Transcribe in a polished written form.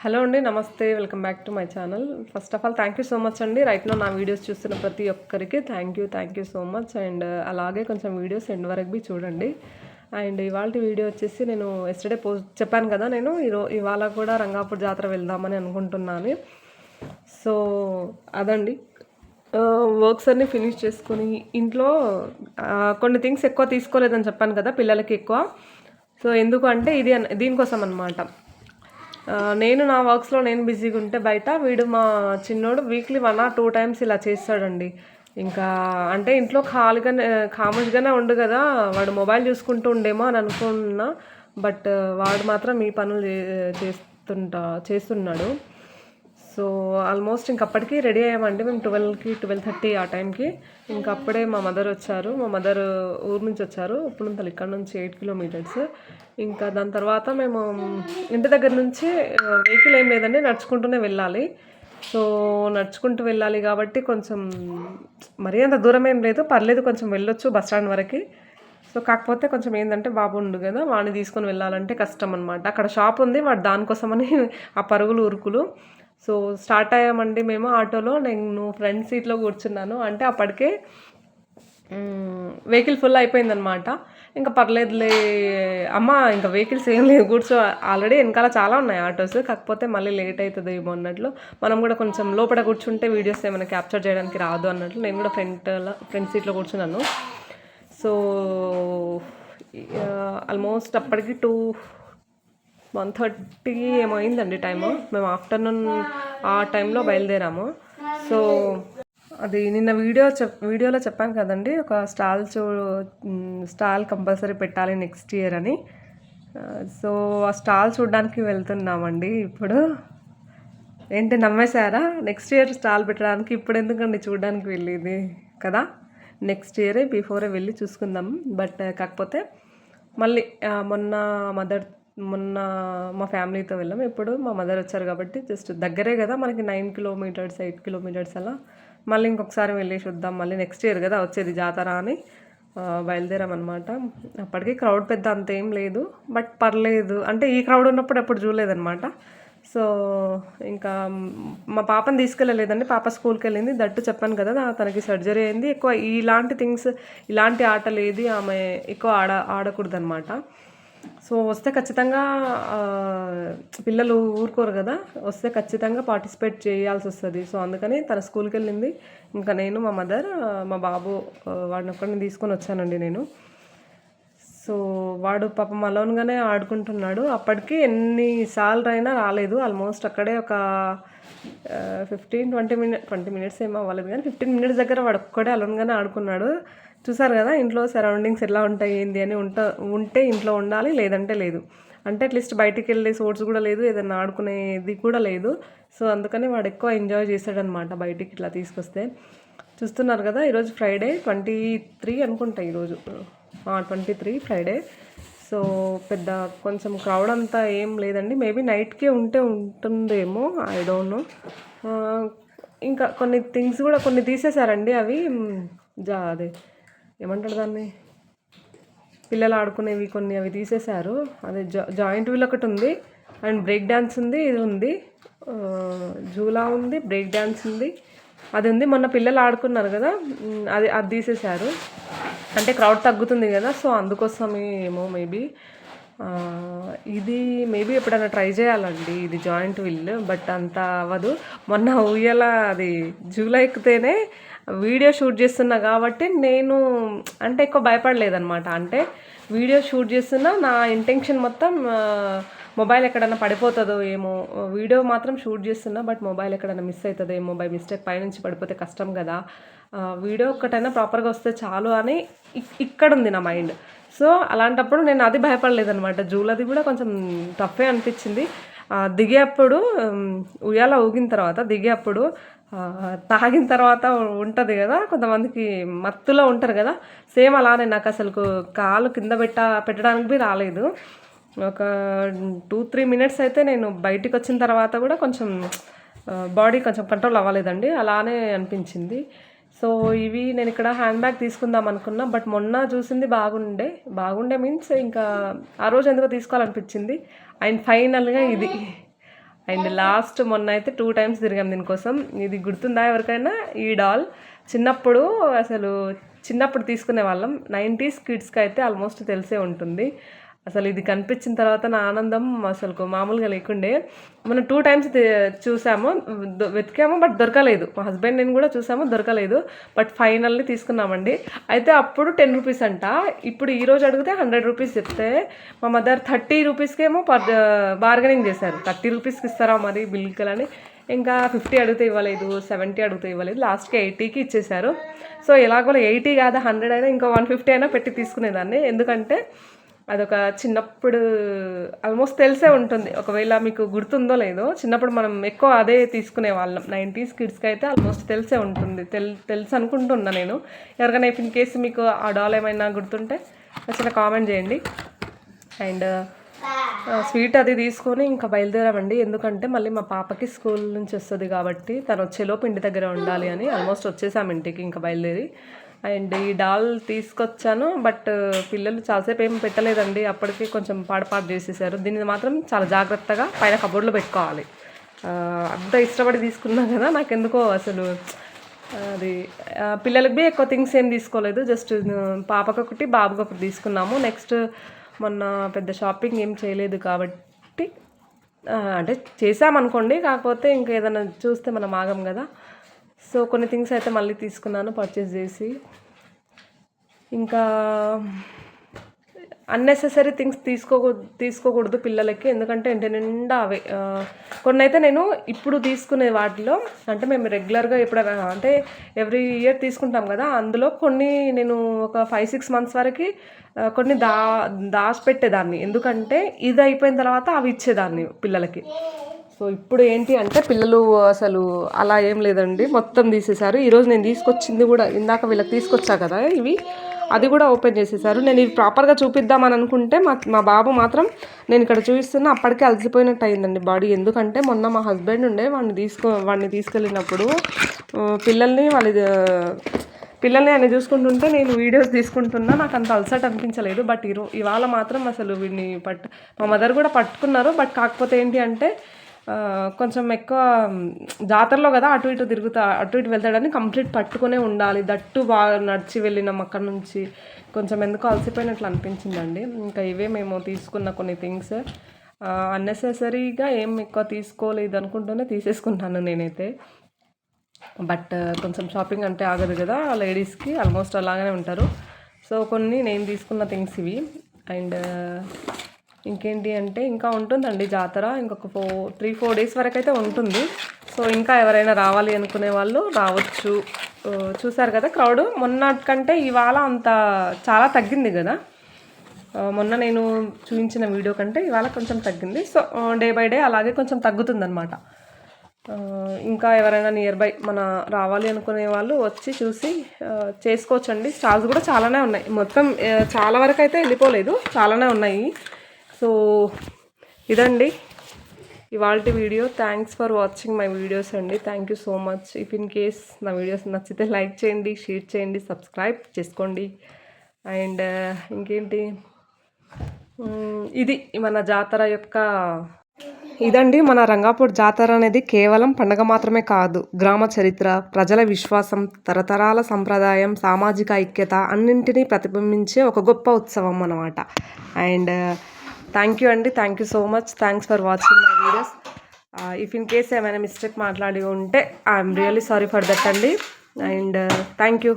Hello అండి, నమస్తే. Welcome back to my channel. First of all thank you so much అండి. రైట్‌లో నా videos చూస్తున్న ప్రతి ఒక్కరికి thank you so much. And అలాగే కొంచెం వీడియోస్ ఎండ్ వరకు చూడండి. అండ్ ఇవాల్టి వీడియో వచ్చేసి నేను ఎస్టర్డే పోస్ట్ చెప్పాను కదా, నేను ఇవాళ కూడా రంగాపూర్ జాతర వెళ్దామని అనుకుంటున్నాను. సో అదండి, వర్క్స్ అన్నీ ఫినిష్ చేసుకొని ఇంట్లో కొన్ని థింగ్స్ ఎక్కువ తీసుకోలేదని చెప్పాను కదా, పిల్లలకి ఎక్కువ. సో ఎందుకు అంటే దీనికోసం అనమాట. నేను నా వర్క్స్లో నేను బిజీగా ఉంటే బయట, వీడు మా చిన్నోడు వీక్లీ 1 or 2 times ఇలా చేస్తాడండి. ఇంకా అంటే ఇంట్లో ఖామోష్గానే ఉండు కదా, వాడు మొబైల్ చూసుకుంటూ ఉండేమో అని అనుకున్నా. బట్ వాడు మాత్రం ఈ పనులు చేస్తున్నాడు. సో ఆల్మోస్ట్ ఇంకప్పటికీ రెడీ అయ్యామండి మేము 12కి 12:30 ఆ టైంకి. ఇంకప్పుడే మా మదర్ వచ్చారు. మా మదర్ ఊరు నుంచి వచ్చారు, ఉప్పునుంతలు ఇక్కడ నుంచి 8 kilometers. ఇంకా దాని తర్వాత మేము ఇంటి దగ్గర నుంచి వెహికల్ ఏం లేదండి, నడుచుకుంటూనే వెళ్ళాలి. సో నడుచుకుంటూ వెళ్ళాలి కాబట్టి కొంచెం మరీ అంత దూరం ఏం లేదు, పర్లేదు, కొంచెం వెళ్ళొచ్చు బస్ స్టాండ్ వరకు. సో కాకపోతే కొంచెం ఏంటంటే బాబు ఉండు కదా, వాడిని తీసుకొని వెళ్ళాలంటే కష్టం అనమాట. అక్కడ షాప్ ఉంది, వాడు దానికోసమని ఆ పరుగులు ఉరుకులు. సో స్టార్ట్ అయ్యామండి మేము ఆటోలో. నేను ఫ్రంట్ సీట్లో కూర్చున్నాను. అంటే అప్పటికే వెహికల్ ఫుల్ అయిపోయిందనమాట. ఇంకా పర్లేదులే అమ్మ, ఇంకా వెహికల్స్ ఏం లేదు, కూర్చో. ఆల్రెడీ వెనకాల చాలా ఉన్నాయి ఆటోస్, కాకపోతే మళ్ళీ లేట్ అవుతుంది ఏమో అన్నట్లు. మనం కూడా కొంచెం లోపల కూర్చుంటే వీడియోస్ ఏమైనా క్యాప్చర్ చేయడానికి రాదు అన్నట్లు నేను కూడా ఫ్రంట్ సీట్లో కూర్చున్నాను. సో ఆల్మోస్ట్ అప్పటికి 1:30 ఏమో అయిందండి టైము. మేము ఆఫ్టర్నూన్ ఆ టైంలో బయలుదేరాము. సో అది నిన్న వీడియోలో చెప్పాను కదండి, ఒక స్టాల్ కంపల్సరీ పెట్టాలి నెక్స్ట్ ఇయర్ అని. సో ఆ స్టాల్ చూడడానికి వెళ్తున్నామండి ఇప్పుడు. ఏంటి నమ్మేశారా? నెక్స్ట్ ఇయర్ స్టాల్ పెట్టడానికి ఇప్పుడు ఎందుకండి చూడడానికి వెళ్ళేది కదా, నెక్స్ట్ ఇయరే బిఫోరే వెళ్ళి చూసుకుందాం. బట్ కాకపోతే మళ్ళీ మొన్న మా ఫ్యామిలీతో వెళ్ళాము. ఇప్పుడు మా మదర్ వచ్చారు కాబట్టి జస్ట్ దగ్గరే కదా మనకి, 9 kilometers 8 kilometers అలా. మళ్ళీ ఇంకొకసారి వెళ్ళేసి వద్దాం, మళ్ళీ నెక్స్ట్ ఇయర్ కదా వచ్చేది జాతర అని బయలుదేరామన్నమాట. అప్పటికి క్రౌడ్ పెద్ద అంత ఏం లేదు, బట్ పర్లేదు. అంటే ఈ క్రౌడ్ ఉన్నప్పుడు ఎప్పుడు చూడలేదన్నమాట. సో ఇంకా మా పాపని తీసుకెళ్ళలేదండి, పాప స్కూల్కి వెళ్ళింది. దట్టు చెప్పాను కదా, తనకి సర్జరీ అయింది. ఎక్కువ ఇలాంటి ఆటలు ఏది ఆమె ఎక్కువ ఆడకూడదు అనమాట. సో వస్తే ఖచ్చితంగా పిల్లలు ఊరుకోరు కదా, వస్తే ఖచ్చితంగా పార్టిసిపేట్ చేయాల్సి వస్తుంది. సో అందుకని తన స్కూల్కి వెళ్ళింది. ఇంకా నేను, మా మదర్, మా బాబు, వాడిని ఒక్కడిని తీసుకొని వచ్చానండి నేను. సో వాడు పాపం అలోన్గానే ఆడుకుంటున్నాడు. అప్పటికి ఎన్నిసార్లు అయినా రాలేదు. ఆల్మోస్ట్ అక్కడే ఒక 20 minutes ఏమో అవ్వలేదు, కానీ 15 minutes దగ్గర వాడు ఒక్కడే అలోన్గానే ఆడుకున్నాడు. చూసారు కదా ఇంట్లో సరౌండింగ్స్ ఎలా ఉంటాయి ఏంది అని. ఉంటే ఇంట్లో ఉండాలి, లేదంటే లేదు. అంటే అట్లీస్ట్ బయటికి వెళ్ళే సోర్స్ కూడా లేదు, ఏదైనా ఆడుకునేది కూడా లేదు. సో అందుకని వాడు ఎక్కువ ఎంజాయ్ చేశాడనమాట బయటికి ఇట్లా తీసుకొస్తే. చూస్తున్నారు కదా, ఈరోజు ఫ్రైడే 23 అనుకుంటా, ఈరోజు 23 ఫ్రైడే. సో పెద్ద కొంచెం క్రౌడ్ అంతా ఏం లేదండి. మేబీ నైట్కే ఉంటుందేమో, ఐ డోంట్ నో. ఇంకా కొన్ని థింగ్స్ కూడా కొన్ని తీసేశారండి. అవి అదే ఏమంటారు దాన్ని, పిల్లలు ఆడుకునేవి కొన్ని అవి తీసేశారు. అదే జాయింట్ వీల్ ఒకటి ఉంది, అండ్ బ్రేక్ డ్యాన్స్ ఉంది, ఇది ఉంది, జూలా ఉంది, బ్రేక్ డ్యాన్స్ ఉంది, అది ఉంది. మొన్న పిల్లలు ఆడుకున్నారు కదా, అది తీసేశారు. అంటే క్రౌడ్ తగ్గుతుంది కదా, సో అందుకోసమే ఏమో మేబీ. ఇది మేబీ ఎప్పుడైనా ట్రై చేయాలండి, ఇది జాయింట్ వీల్. బట్ అంత అవ్వదు. మొన్న ఊయల అది జూలా ఎక్కితేనే వీడియో షూట్ చేస్తున్నా కాబట్టి నేను అంటే ఎక్కువ భయపడలేదనమాట. అంటే వీడియో షూట్ చేస్తున్నా, నా ఇంటెన్షన్ మొత్తం మొబైల్ ఎక్కడైనా పడిపోతుందో ఏమో. వీడియో మాత్రం షూట్ చేస్తున్నా, బట్ మొబైల్ ఎక్కడైనా మిస్ అవుతుందో ఏమో, బై మిస్టేక్ పైనుంచి పడిపోతే కష్టం కదా. వీడియో ఒక్కటైనా ప్రాపర్గా వస్తే చాలు అని ఇక్కడ ఉంది నా మైండ్. సో అలాంటప్పుడు నేను అది భయపడలేదనమాట. జూలది కూడా కొంచెం టఫే అనిపించింది. దిగేప్పుడు ఉయ్యాల ఊగిన తర్వాత దిగేప్పుడు తాగిన తర్వాత ఉంటుంది కదా, కొంతమందికి మత్తులో ఉంటారు కదా, సేమ్ అలానే నాకు అసలు కాలు కింద పెట్టడానికి బి రాలేదు. ఒక 2-3 minutes అయితే నేను బయటికి వచ్చిన తర్వాత కూడా కొంచెం బాడీ కొంచెం కంట్రోల్ అవ్వలేదండి, అలానే అనిపించింది. సో ఇవి నేను ఇక్కడ హ్యాండ్ బ్యాగ్ తీసుకుందాం అనుకున్నా, బట్ మొన్న చూసింది బాగుండే మీన్స్ ఇంకా ఆ రోజు ఎందుకో తీసుకోవాలనిపించింది. అండ్ ఫైనల్గా ఇది అండ్ లాస్ట్ మొన్న అయితే 2 times తిరిగాం దీనికోసం. ఇది గుర్తుందా ఎవరికైనా? ఈ డాల్ చిన్నప్పుడు అసలు చిన్నప్పుడు తీసుకునే వాళ్ళం. 90s కిడ్స్కి అయితే ఆల్మోస్ట్ తెలిసే ఉంటుంది. అసలు ఇది కనిపించిన తర్వాత నా ఆనందం అసలు మామూలుగా లేకుండే. మనం 2 times చూసాము, వెతికాము, బట్ దొరకలేదు. మా హస్బెండ్ నేను కూడా చూసాము, దొరకలేదు. బట్ ఫైనల్లీ తీసుకున్నామండి. అయితే అప్పుడు 10 రూపీస్ అంట. ఇప్పుడు ఈరోజు అడిగితే 100 రూపీస్ చెప్తే మా మదర్ 30 రూపీస్కేమో బార్గెనింగ్ చేశారు. 30 రూపీస్కి ఇస్తారా మరి బిల్కలని. ఇంకా 50 అడిగితే ఇవ్వలేదు, 70 అడిగితే ఇవ్వలేదు, లాస్ట్కి 80కి ఇచ్చేశారు. సో ఎలాగో 80 కాదు 100 అయినా ఇంకో 150 అయినా పెట్టి తీసుకునేదాన్ని. ఎందుకంటే అదొక చిన్నప్పుడు ఆల్మోస్ట్ తెలిసే ఉంటుంది. ఒకవేళ మీకు గుర్తుందో లేదో, చిన్నప్పుడు మనం ఎక్కువ అదే తీసుకునే వాళ్ళం. 90s కిడ్స్కి అయితే ఆల్మోస్ట్ తెలిసే ఉంటుంది. తెలుసు అనుకుంటున్నా నేను. ఎవరికైనా ఇన్ కేసు మీకు ఆ డాల్ ఏమైనా గుర్తుంటే చిన్న కామెంట్ చేయండి. అండ్ స్వీట్ అది తీసుకొని ఇంకా బయలుదేరామండి. ఎందుకంటే మళ్ళీ మా పాపకి స్కూల్ నుంచి వస్తుంది కాబట్టి తను వచ్చేలోపు ఇంటి దగ్గర ఉండాలి అని ఆల్మోస్ట్ వచ్చేసాము ఇంటికి ఇంకా బయలుదేరి. అండ్ ఈ డాల్ తీసుకొచ్చాను, బట్ పిల్లలు చాలాసేపు ఏం పెట్టలేదండి. అప్పటికి కొంచెం పాడు చేసేసారు. దీన్ని మాత్రం చాలా జాగ్రత్తగా పైన కబోర్డ్లో పెట్టుకోవాలి. అంత ఇష్టపడి తీసుకున్నాం కదా, నాకెందుకో అసలు అది పిల్లలకి ఎక్కువ థింగ్స్ ఏం తీసుకోలేదు. జస్ట్ పాపకొకటి బాబుకొకటి తీసుకున్నాము. నెక్స్ట్ మొన్న పెద్ద షాపింగ్ ఏం చేయలేదు కాబట్టి, అంటే చేసామనుకోండి, కాకపోతే ఇంకా ఏదైనా చూస్తే మనం ఆగం కదా. సో కొన్ని థింగ్స్ అయితే మళ్ళీ తీసుకున్నాను పర్చేస్ చేసి. ఇంకా అన్నెసెసరీ థింగ్స్ తీసుకోకూడదు పిల్లలకి. ఎందుకంటే ఇంటి నిండా అవే. కొన్ని అయితే నేను ఇప్పుడు తీసుకునే వాటిలో, అంటే మేము రెగ్యులర్గా ఎప్పుడైనా అంటే ఎవ్రీ ఇయర్ తీసుకుంటాం కదా, అందులో కొన్ని నేను ఒక 5-6 months వరకు కొన్ని దాచిపెట్టేదాన్ని. ఎందుకంటే ఇది అయిపోయిన తర్వాత అవి ఇచ్చేదాన్ని పిల్లలకి. సో ఇప్పుడు ఏంటి అంటే పిల్లలు అసలు అలా ఏం లేదండి, మొత్తం తీసేశారు. ఈరోజు నేను తీసుకొచ్చింది కూడా, ఇందాక వీళ్ళకి తీసుకొచ్చా కదా ఇవి, అది కూడా ఓపెన్ చేసేసారు. నేను ఇవి ప్రాపర్గా చూపిద్దామని అనుకుంటే మా బాబు మాత్రం నేను ఇక్కడ చూపిస్తున్నా అప్పటికే అలసిపోయినట్టు అయిందండి బాడీ. ఎందుకంటే మొన్న మా హస్బెండ్ ఉండే వాడిని తీసుకెళ్ళినప్పుడు పిల్లల్ని ఆయన చూసుకుంటుంటే నేను వీడియోస్ తీసుకుంటున్నా. నాకు అంత అలసట అనిపించలేదు. బట్ ఇవాళ మాత్రం అసలు వీడిని మా మదర్ కూడా పట్టుకున్నారు. బట్ కాకపోతే ఏంటి అంటే కొంచెం ఎక్కువ జాతరలో కదా అటు ఇటు వెళ్తాడని కంప్లీట్ పట్టుకునే ఉండాలి. దట్టు బాగా నడిచి వెళ్ళినాం అక్కడ నుంచి. కొంచెం ఎందుకో అలసిపోయినట్లు అనిపించిందండి. ఇంకా ఇవే మేము తీసుకున్న కొన్ని థింగ్స్. అన్నెసెసరీగా ఏం ఎక్కువ తీసుకోలేదు అనుకుంటూనే తీసేసుకుంటాను నేనైతే. బట్ కొంచెం షాపింగ్ అంటే ఆగదు కదా లేడీస్కి, ఆల్మోస్ట్ అలాగనే ఉంటారు. సో కొన్ని నేను తీసుకున్న థింగ్స్ ఇవి. అండ్ ఇంకేంటి అంటే ఇంకా ఉంటుందండి జాతర, ఇంకొక 3-4 days వరకు అయితే ఉంటుంది. సో ఇంకా ఎవరైనా రావాలి అనుకునే వాళ్ళు రావచ్చు. చూసారు కదా క్రౌడ్, మొన్నటికంటే ఇవాళ అంత చాలా తగ్గింది కదా. మొన్న నేను చూపించిన వీడియో కంటే ఇవాళ కొంచెం తగ్గింది. సో డే బై డే అలాగే కొంచెం తగ్గుతుందన్నమాట. ఇంకా ఎవరైనా నియర్ బై రావాలి అనుకునే వాళ్ళు వచ్చి చూసి చేసుకోవచ్చండి. స్టాల్స్ కూడా చాలానే ఉన్నాయి. మొత్తం చాలా వరకు అయితే వెళ్ళిపోలేదు, చాలానే ఉన్నాయి. సో ఇదండి ఇవాల్టి వీడియో. Thanks for watching my videos అండి. Thank you so much. If in case నా వీడియోస్ నచ్చితే లైక్ చేయండి, షేర్ చేయండి, సబ్స్క్రైబ్ చేసుకోండి. అండ్ ఇంకేంటి, ఇది మన జాతర యొక్క ఇదండి. మన రంగాపూర్ జాతర అనేది కేవలం పండగ మాత్రమే కాదు, గ్రామ చరిత్ర, ప్రజల విశ్వాసం, తరతరాల సంప్రదాయం, సామాజిక ఐక్యత అన్నింటినీ ప్రతిబింబించే ఒక గొప్ప ఉత్సవం అన్నమాట. అండ్ థ్యాంక్ యూ అండి. Thank you so much. Thanks for watching my videos. If in case ఏమైనా మిస్టేక్ మాట్లాడి ఉంటే I'm really sorry for that అండి. And thank you.